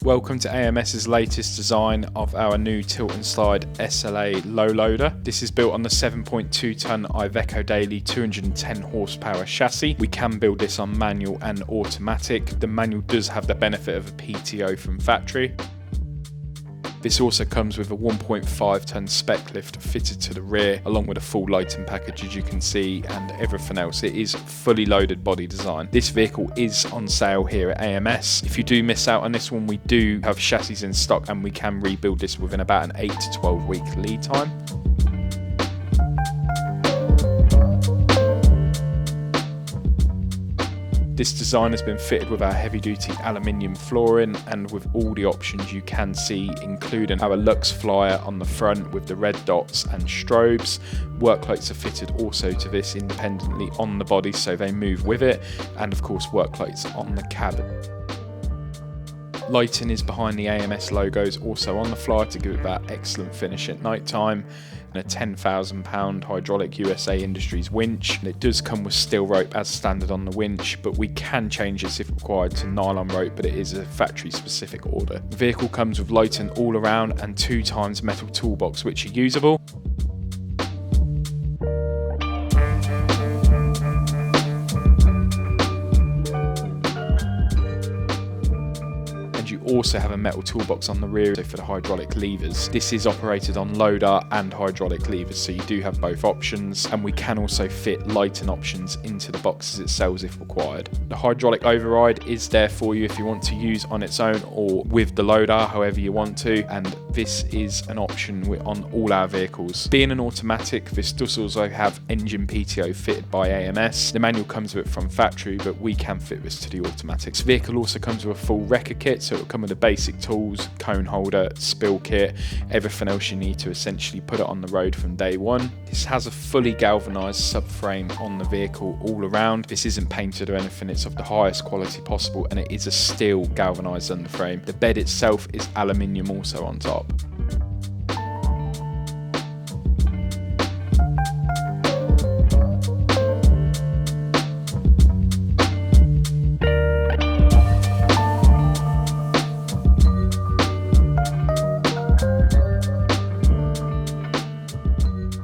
Welcome to AMS's latest design of our new tilt and slide SLA low loader. This is built on the 7.2 tonne Iveco Daily 210 horsepower chassis. We can build this on manual and automatic. The manual does have the benefit of a PTO from factory. This also comes with a 1.5 tonne Speclift fitted to the rear, along with a full lighting package, as you can see, and everything else. It is fully loaded body design. This vehicle is on sale here at AMS. If you do miss out on this one, we do have chassis in stock and we can rebuild this within about an 8 to 12 week lead time. This design has been fitted with our heavy duty aluminium flooring and with all the options you can see, including our Lux flyer on the front with the red dots and strobes. Work lights are fitted also to this independently on the body so they move with it, and of course work lights on the cabin. Lighting is behind the AMS logos, also on the flyer to give it that excellent finish at night time, and a £10,000 hydraulic USA Industries winch. And it does come with steel rope as standard on the winch, but we can change this if required to nylon rope, but it is a factory specific order. The vehicle comes with lighting all around and 2x metal toolbox which are usable. You also have a metal toolbox on the rear for the hydraulic levers. This is operated on loader and hydraulic levers, so you do have both options, and we can also fit lighting options into the boxes itself if required. The hydraulic override is there for you if you want to use on its own or with the loader, however you want to, and this is an option on all our vehicles. Being an automatic, this does also have engine PTO fitted by AMS. The manual comes with it from factory, but we can fit this to the automatic. This vehicle also comes with a full wrecker kit, so it'll come with the basic tools, cone holder, spill kit, everything else you need to essentially put it on the road from day one. This has a fully galvanised subframe on the vehicle all around. This isn't painted or anything, it's of the highest quality possible, and it is a steel galvanised underframe. The bed itself is aluminium also on top.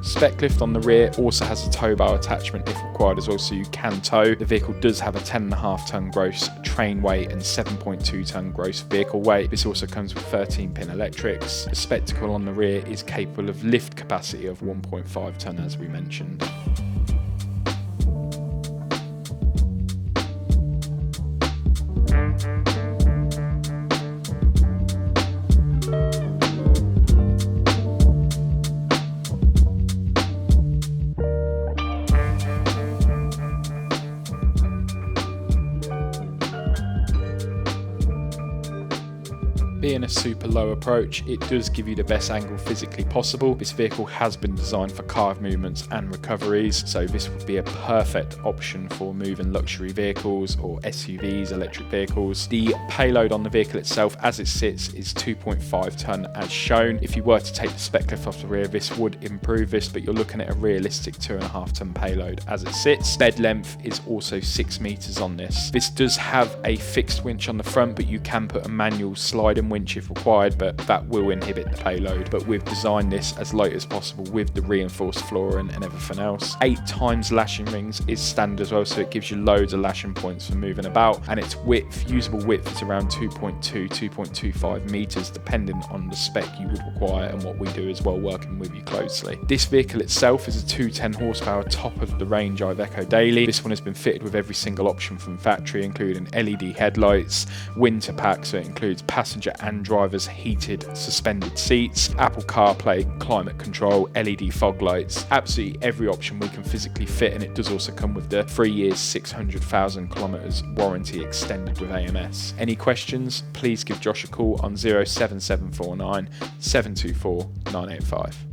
Speclift on the rear also has a tow bar attachment if required as well, so you can tow. The vehicle does have a 10.5 tonne gross train weight and 7.2 tonne gross vehicle weight. This also comes with 13-pin electrics. The spectacle on the rear is capable of lift capacity of 1.5 tonne as we mentioned. Being a super low approach, it does give you the best angle physically possible. This vehicle has been designed for carve movements and recoveries, so this would be a perfect option for moving luxury vehicles or SUVs, electric vehicles. The payload on the vehicle itself as it sits is 2.5 tonne as shown. If you were to take the Speclift off the rear, this would improve this, but you're looking at a realistic 2.5 tonne payload as it sits. Bed length is also 6 metres on this. This does have a fixed winch on the front, but you can put a manual sliding winch if required, but that will inhibit the payload. But we've designed this as light as possible with the reinforced flooring and everything else. 8x lashing rings is standard as well, so it gives you loads of lashing points for moving about, and its width, usable width, is around 2.25 metres depending on the spec you would require and what we do as well, working with you closely. This vehicle itself is a 210 horsepower top of the range Iveco Daily. This one has been fitted with every single option from factory, including LED headlights, winter pack, so it includes passenger and driver's heated suspended seats, Apple CarPlay, climate control, LED fog lights, absolutely every option we can physically fit, and it does also come with the 3 years 600,000 kilometers warranty extended with AMS. Any questions, please give Josh a call on 07749 724 985.